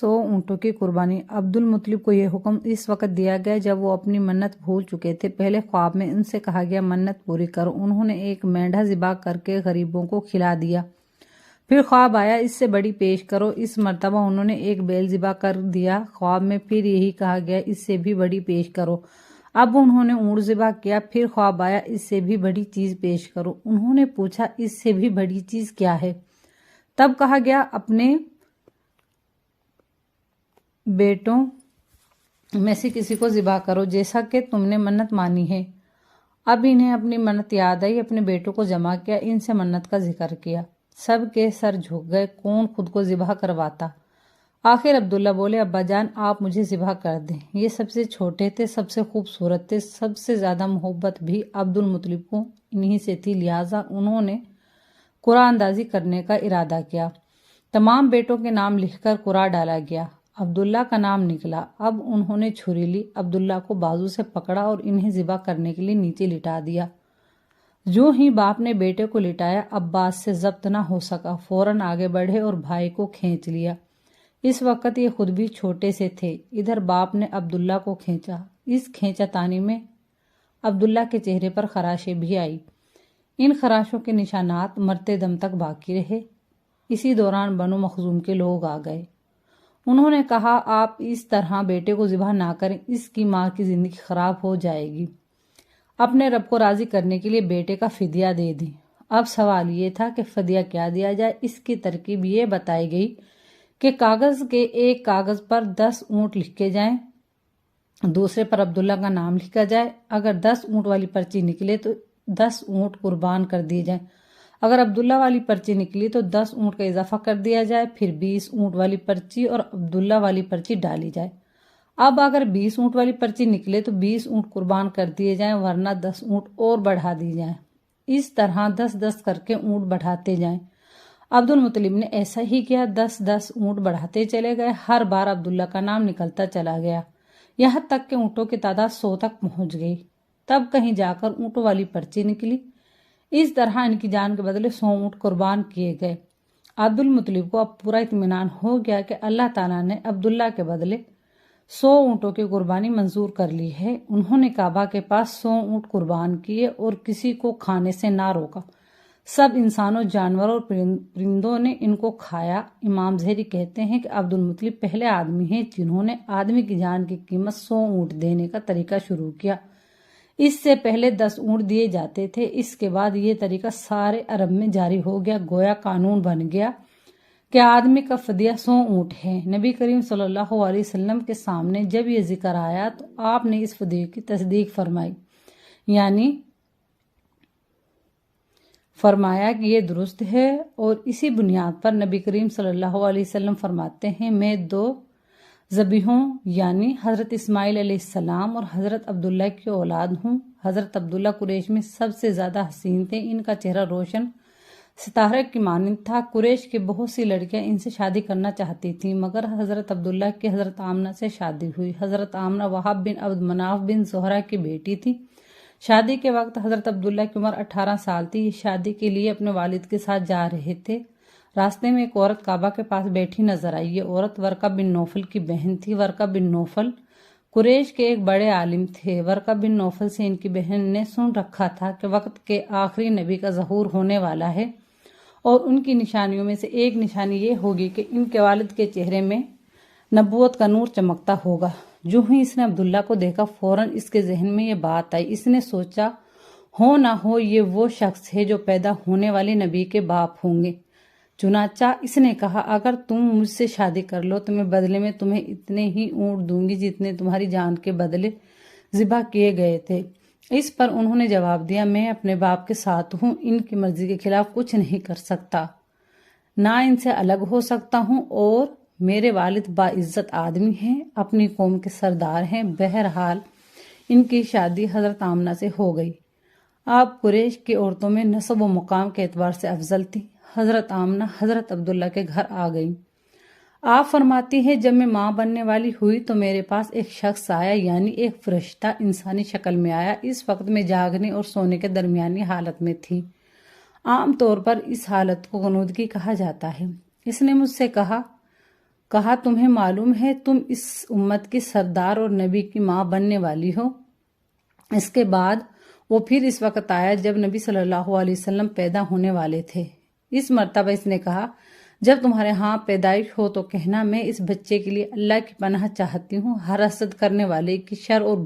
100 ऊँटों की कुर्बानी। अब्दुल मुत्तलिब को यह हुक्म इस वक्त दिया गया जब वो अपनी मन्नत भूल चुके थे। पहले ख्वाब में उनसे कहा गया मन्नत पूरी करो। उन्होंने एक मेंढा ज़िबा करके गरीबों को खिला दिया। फिर ख्वाब आया इससे बड़ी पेश करो। इस मर्तबा उन्होंने एक बैल ज़िबा कर दिया। ख्वाब में फिर यही कहा गया इससे भी बड़ी पेश करो। अब उन्होंने ऊँट ज़िबा किया। फिर ख्वाब आया इससे भी बड़ी चीज़ पेश करो। उन्होंने पूछा इससे भी बड़ी चीज़ क्या है? तब कहा गया अपने बेटों में से किसी को ज़िबा करो जैसा कि तुमने मन्नत मानी है। अब इन्हें अपनी मन्नत याद आई। अपने बेटों को जमा किया, इनसे मन्नत का जिक्र किया। सब के सर झुक गए। कौन खुद को ज़िबा करवाता? आखिर अब्दुल्ला बोले, अब्बा जान आप मुझे ज़िबा कर दें। ये सबसे छोटे थे, सबसे खूबसूरत थे, सबसे ज़्यादा मोहब्बत भी अब्दुल मुत्तलिब को इन्हीं से थी। लिहाजा उन्होंने कुरा अंदाजी करने का इरादा किया। तमाम बेटों के नाम लिखकर कुरा डाला गया। अब्दुल्ला का नाम निकला। अब उन्होंने छुरी ली, अब्दुल्ला को बाजू से पकड़ा और इन्हें ज़िबा करने के लिए नीचे लिटा दिया। जो ही बाप ने बेटे को लिटाया, अब्बास से जब्त न हो सका। फौरन आगे बढ़े और भाई को खींच लिया। इस वक्त ये खुद भी छोटे से थे। इधर बाप ने अब्दुल्ला को खींचा। इस खींचातानी में अब्दुल्ला के चेहरे पर खराशें भी आई। इन खराशों के निशानात मरते दम तक बाकी रहे। इसी दौरान बनु मखजूम के लोग आ गए। उन्होंने कहा, आप इस तरह बेटे को ज़िबा ना करें, इसकी माँ की ज़िंदगी खराब हो जाएगी। अपने रब को राज़ी करने के लिए बेटे का फिदिया दे दी। अब सवाल ये था कि फिदिया क्या दिया जाए। इसकी तरकीब ये बताई गई कि कागज़ के एक कागज़ पर 10 ऊँट लिखे जाएं, दूसरे पर अब्दुल्ला का नाम लिखा जाए। अगर 10 ऊँट वाली पर्ची निकले तो 10 ऊँट कुर्बान कर दिए जाएं। अगर अब्दुल्ला वाली पर्ची निकली तो 10 ऊँट का इजाफा कर दिया जाए। फिर 20 ऊँट वाली पर्ची और अब्दुल्ला वाली पर्ची डाली जाए। अब अगर 20 ऊँट वाली पर्ची निकले तो 20 ऊँट कुर्बान कर दिए जाएं, वरना 10 ऊँट और बढ़ा दी जाएं। इस तरह 10-10 करके ऊँट बढ़ाते जाएं। अब्दुल मुत्तलिब ने ऐसा ही किया। 10-10 ऊँट बढ़ाते चले गए। हर बार अब्दुल्ला का नाम निकलता चला गया, यहाँ तक कि ऊँटों की तादाद 100 तक पहुँच गई। तब कहीं जाकर ऊँटों वाली पर्ची निकली। इस तरह इनकी जान के बदले 100 ऊँट कुर्बान किए गए। अब्दुल मुत्तलिब को अब पूरा इत्मीनान हो गया कि अल्लाह ताला ने अब्दुल्ला के बदले 100 ऊँटों की कुर्बानी मंजूर कर ली है। उन्होंने काबा के पास 100 ऊँट कुर्बान किए और किसी को खाने से ना रोका। सब इंसानों, जानवरों और परिंदों ने इनको खाया। इमाम ज़हरी कहते हैं कि अब्दुल मुत्तलिब पहले आदमी हैं जिन्होंने आदमी की जान की कीमत 100 ऊँट देने का तरीका शुरू किया। इससे पहले 10 ऊँट दिए जाते थे। इसके बाद ये तरीका सारे अरब में जारी हो गया। गोया कानून बन गया कि आदमी का फदिया 100 ऊँट है। नबी करीम सल्लल्लाहु अलैहि वसल्लम के सामने जब ये जिक्र आया तो आपने इस फदिये की तस्दीक फरमाई, यानी फरमाया कि ये दुरुस्त है। और इसी बुनियाद पर नबी करीम सल्लल्लाहु अलैहि वसल्लम फरमाते हैं, मैं 2 ज़बीहों यानी हज़रत इस्माइल अलैहिस्सलाम और हज़रत अब्दुल्ला की औलाद हूँ। हज़रत अब्दुल्ला कुरैश में सबसे ज़्यादा हसीन थे। इनका चेहरा रोशन सितारे की मानिंद था। कुरैश की बहुत सी लड़कियां इनसे शादी करना चाहती थीं, मगर हज़रत अब्दुल्ला की हज़रत आमना से शादी हुई। हज़रत आमना वहाब बिन अब्द मनाफ बिन ज़ोहरा की बेटी थी। शादी के वक्त हज़रत अब्दुल्ला की उम्र 18 साल थी। शादी के लिए अपने वालिद के साथ जा रहे थे। रास्ते में एक औरत काबा के पास बैठी नजर आई। ये औरत वर्का बिन नौफल की बहन थी। वर्का बिन नौफल कुरैश के एक बड़े आलिम थे। वर्का बिन नौफल से इनकी बहन ने सुन रखा था कि वक्त के आखिरी नबी का ज़हूर होने वाला है और उनकी निशानियों में से एक निशानी ये होगी कि इनके वालिद के चेहरे में नबूवत का नूर चमकता होगा। जो ही इसने अब्दुल्ला को देखा, फौरन इसके जहन में ये बात आई। इसने सोचा, हो ना हो ये वो शख्स है जो पैदा होने वाले नबी के बाप होंगे। चुनाचा इसने कहा, अगर तुम मुझसे शादी कर लो तो मैं बदले में तुम्हें इतने ही ऊँट दूंगी जितने तुम्हारी जान के बदले ज़िबा किए गए थे। इस पर उन्होंने जवाब दिया, मैं अपने बाप के साथ हूँ, इनकी मर्जी के खिलाफ कुछ नहीं कर सकता, ना इनसे अलग हो सकता हूँ, और मेरे वालिद बाइज्जत आदमी हैं, अपनी कौम के सरदार हैं। बहरहाल इनकी शादी हज़रत आमना से हो गई। आप कुरैश की औरतों में नस्ब व मुकाम के एतबार से अफजल थी। हज़रत आमना हज़रत अब्दुल्ला के घर आ गई। आप फरमाती हैं, जब मैं माँ बनने वाली हुई तो मेरे पास एक शख्स आया, यानी एक फरिश्ता इंसानी शक्ल में आया। इस वक्त मैं जागने और सोने के दरमियानी हालत में थी। आम तौर पर इस हालत को गनूदगी कहा जाता है। इसने मुझसे कहा, کہا تمہیں معلوم ہے تم اس امت کی سردار اور نبی کی ماں بننے والی ہو؟ اس کے بعد وہ پھر اس وقت آیا جب نبی صلی اللہ علیہ وسلم پیدا ہونے والے تھے۔ اس مرتبہ اس نے کہا جب تمہارے ہاں پیدائش ہو تو کہنا میں اس بچے کے لیے اللہ کی پناہ چاہتی ہوں، ہر حسد کرنے والے کی شر اور